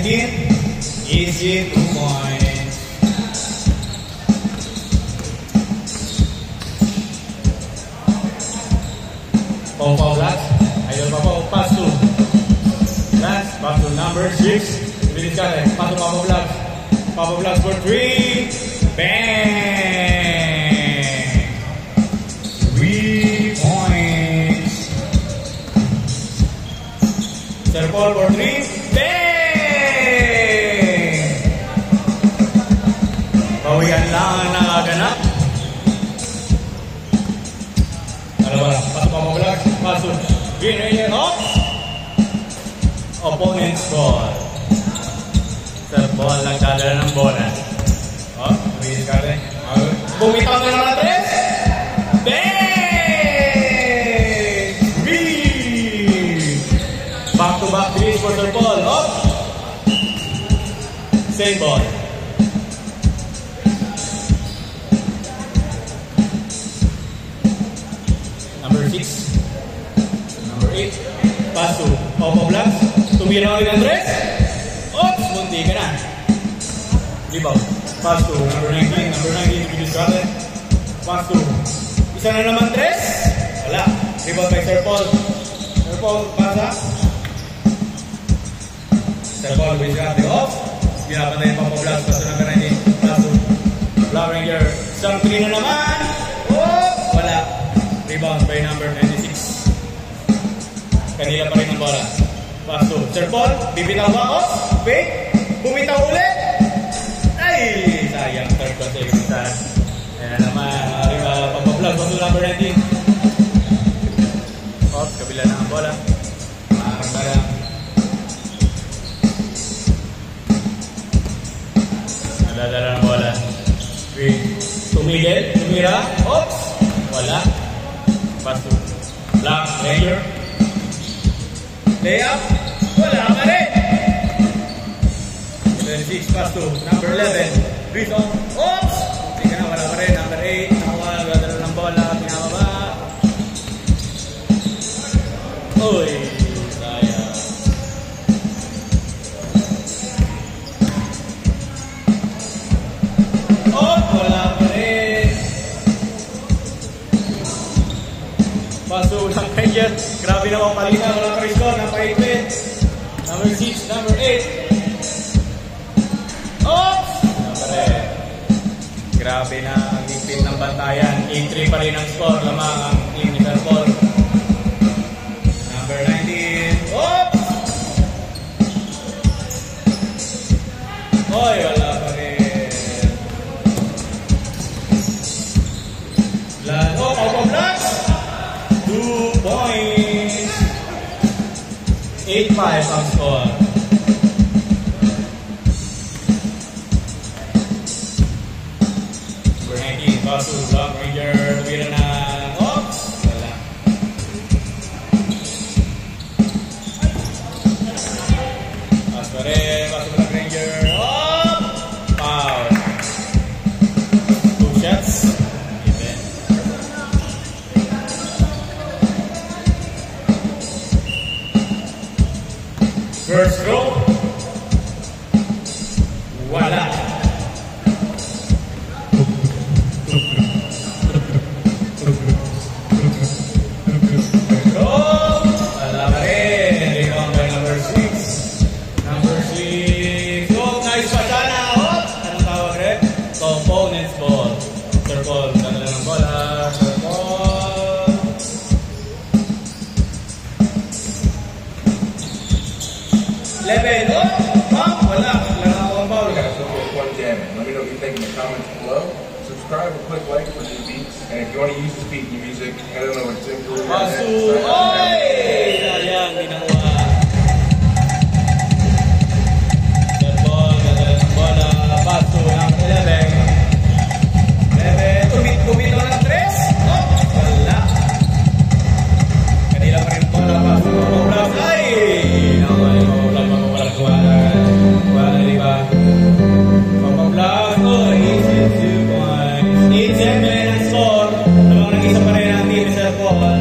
19. Easy 2 points. Pau Blacks. Idol Pau. Pass to Blacks. Pass to number 6. Bilis ka rin. Pass to Pau Blacks. Pau Blacks for 3. Bang! 3 points. Sir Paul for 3. Bang! Bawian lang ang nakaganap. Ano ba? Paso pa mabulag. Paso. Green Ranger off. Opponent's ball. Sir Paul lang kadala ng bola. Oh, bilis ka rin. Bumitaw na naman natin. Bang! Back to back bilis for Sir Paul. Off. Same ball. Number 6. Number 8. Pass to Pau Blacks. Tumira ulit ang tres. Oops! Munti ka na. Rebound. Pass to number 19. Number 19. Bilis ka rin. Pass to. Isa na naman tres. Wala. Rebound by Sir Paul. Sir Paul, pasa. Sir Paul, bilis ka rin. Off. Pinapatay yung Pau Blacks. Pass to number 19. Pass to Black Ranger. Isang 3 na naman. Oh! Wala. Rebound by number 96. Kanila pa rin ang bola. Pass to Sir Paul. Bibitaw ba? Off. Fake. Bumitaw ulit. Ay! Sayang. Third consecutive. Ayan naman. Pagpa-vlog. Pass to number 19. Off. Kabila na ang bola. Marang-marang. Nadadala ng bola. Tumigil. Tumira. Oops. Wala. Pass to Black Ranger. Layup. Wala pa rin. 26. Pass to number 11. Rizon. Oops. Hindi ka na. Wala pa rin. Number 8. Nakuha. Gadalo ng bola. Pinababa. Uy. Sayang. Oh. Wala pa rin. Paso ng Ranger. Grabe naman palina. Wala pa rin score. Napaipin. Number 6. Number 8. Oops! Grabe na ang ipin ng bantayan. 8-3 pa rin ang score. Lamang ang team ni Sir Paul. Number 19. Oops! Oy, wala pa rin. Lalo, Pau Blacks. 2 points. 8-5 ang score. Number 19, pass to Black Ranger. Tumira na. Oops! Wala. Pass pa rin. Pass to Black Ranger. Up! Foul. 2 shots. Even. First row. Wala. Wala pa rin. Rebound by number 6. Number 6. Oh, nice pa sana. Anong tawag rin? Opponent's ball. Sir Paul. Dala ng bola. Sir Paul. Level. Wala. Wala na ako ang foul. Guys, look at one jam. Let me know what you think in the comments below. Subscribe or click like for new beats. And if you want to use this beat in your music, I don't know what's in Pasu! Oy! Sayang, di nakuha. Sir Paul, dadala ng bola. Pasu, number 11. 11. Tumito ng 3. Oh, wala. Kanila pa rin bola. Pasu, Pau-Blacks. Ay! Nakuha yung Pau-Blacks. Wala, di ba? Pau-Blacks. Oh, easy 2 points. 8-7 ang score. Namang nag-isa pa rin ang team ni Sir Paul.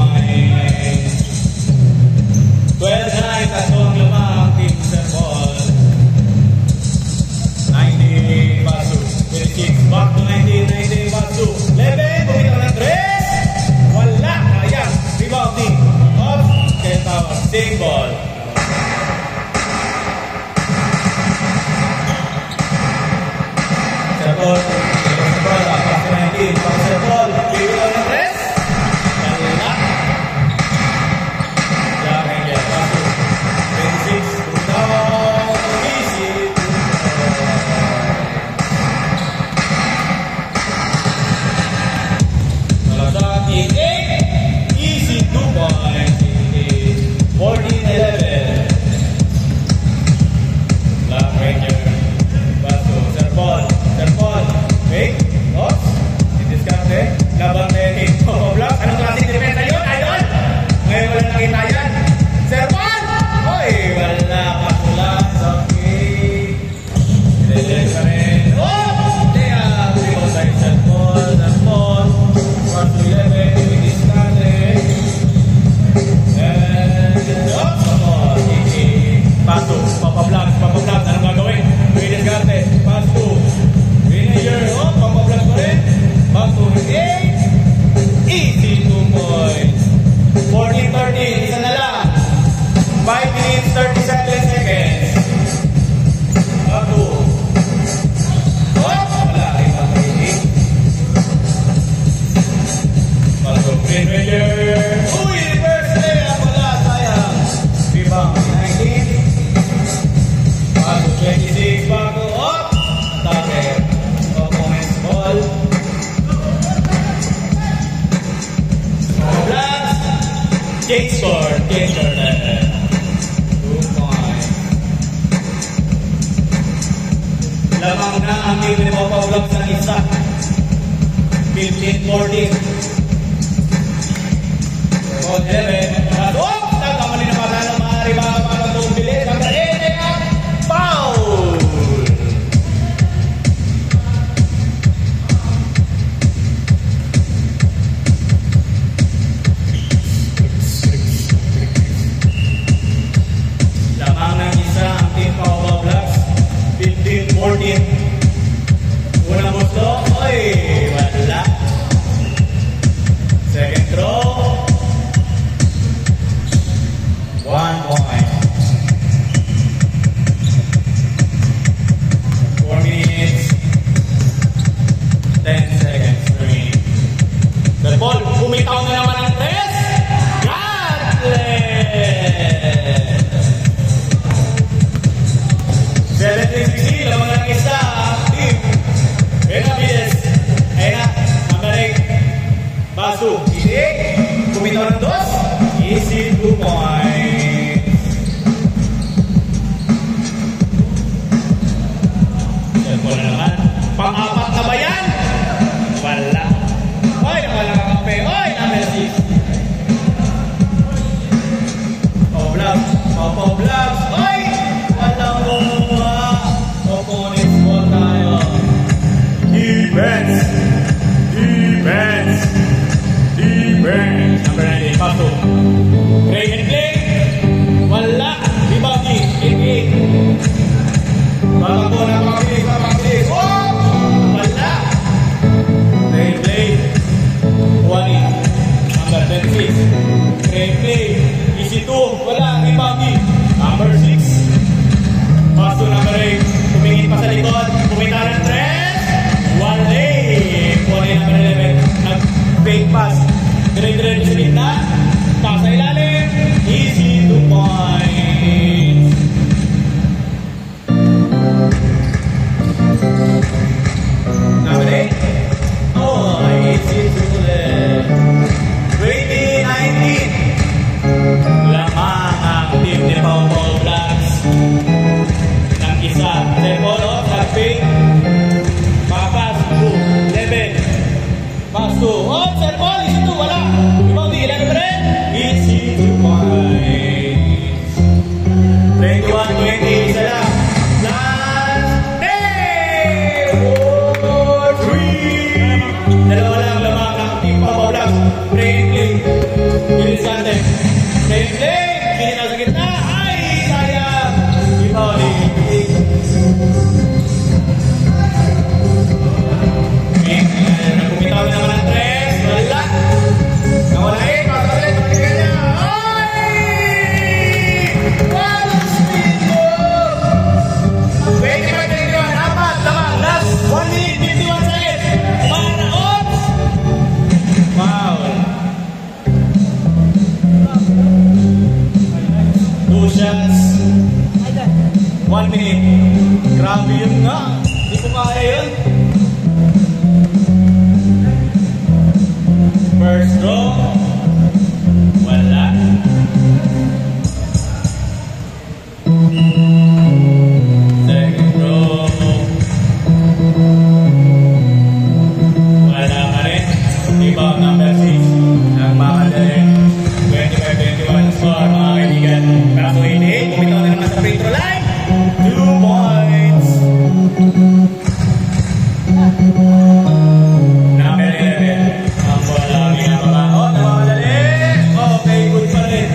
points. 12-9, tatlong lamang Team Serpol. 19, Basu. 26, back to 19, Basu. 11, bumitaw ng 3. Wala, kaya. Rebounding. Off, Kentawar. Same ball. Serpol. Serpol, back to 19. Back to Serpol. Bumitaw ng 3. Wala. Ranger, Basu. 26, bumitaw. Easy. Easy 2 points. 14-11. Black Ranger. Basu. Serpol. Serpol. Wait. Oops. Didiskarte. Labang Lenny. Popo Block. Anong klaseng defensa yun? Idol? Ngayon wala nakita yan. Serpol! Oy! Wala. Pakulas. Okay. Didilig pa rin. Oh! Kaya. Rebound by Serpol. Serpol. 4-11. Basu, Papa Vlogs, anong gagawin? Didiskarte, Basu, Ranger, Papa Vlogs pa rin. Basu, 8. Easy 2 points. 14-13, isa na lang. 5 minutes, 37 seconds. Basu. Wala, isa pa rin. Basu, Ranger. Uy, reverse play. Wala, sayang. Rebound, 19. 26, bago up. Target. Opponent's ball. Blast. Cake score. 2 points. Lamang na ang team ni Papa Vlogs ng isa. 15-14. 11. Nagkamali na pala ng maaari ba para tumili. Foul! Lamang ng isa ang team Papa Vlogs. 15-14. Unang gusto. Oy! Wala. Second throw. 1 point. 4 minutes. 10 seconds remaining. The ball, bumitaw na naman ang 3. Godless! 17-16, lamang ng isa. Team Benavides. Ayun na, Mamarig. Basu. Bumitaw ng 2. Easy 2 points. Serpol na naman. Pang-apat na ba yan? Wala. Oy, wala ka kape. Oy, number 6. Papa Vlogs. Oy, wala mo. Opponent's ball tayo. Defense. Number 9, Basu. Great and play. Wala. Rebounding. 8-8. Bago na mabilis. Oh! Wala. Great play. 1-8. Number 26. Great play. Easy 2. Wala. Rebounding. Number 6. Basu number 8. Tumingin pa sa likod. Pumita ng 3. 1-8. 1-8 number 11. Nag-fake pass. Dire-dire sa gitna. Pasa ilalim. Easy 2 points. Number 8. Oh, easy 2 left. 20-19. Lamang ang team ni Papa Vlogs. Nang isa. Serpol, nag-fake. Papas, 2. 11. Pass 2. Oh, Serpol, easy 2. Wala. Rebounding, 11. dami. Grabe yun nga. Hindi ko kaya yun. First draw. Wala. Second draw. Wala ka rin. Rebound number 6. Ang makadaling 25-21 score, mga kaibigan. Kaso hindi. Bumitaw na naman sa free throw line. 2 points. Number 11. Ang wala ginagawa. Oh, nawamadali. Okay, good pa rin.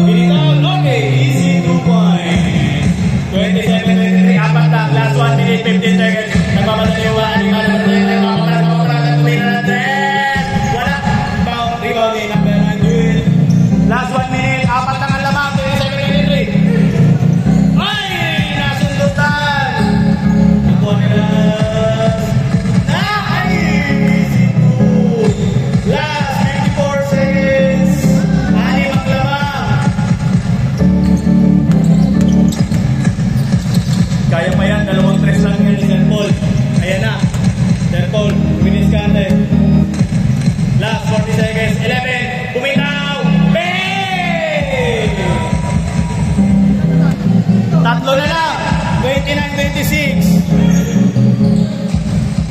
Binitaw. Okay, easy 2 points. 27-23. Apat lang. Last 1 minute, 15 seconds. Nagmamadali yung wala. Last 1 minute, apat lang ang lamang, 27-23. Ay! Nasundutan! Nakuha nila. Ay! Easy 2. Last 54 seconds. 6 ang lamang. Kaya pa yan, 2-3 lang yan ni Sir Paul. Ayan na. Sir Paul, finish ka natin. Last 40 seconds. 11. Bumitaw! Tatlo na lang. 29-26.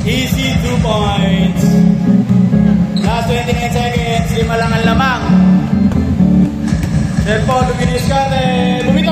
Easy 2 points. Last 29 seconds. 5 lang ang lamang. Sir Paul, finish ka. Bumitaw!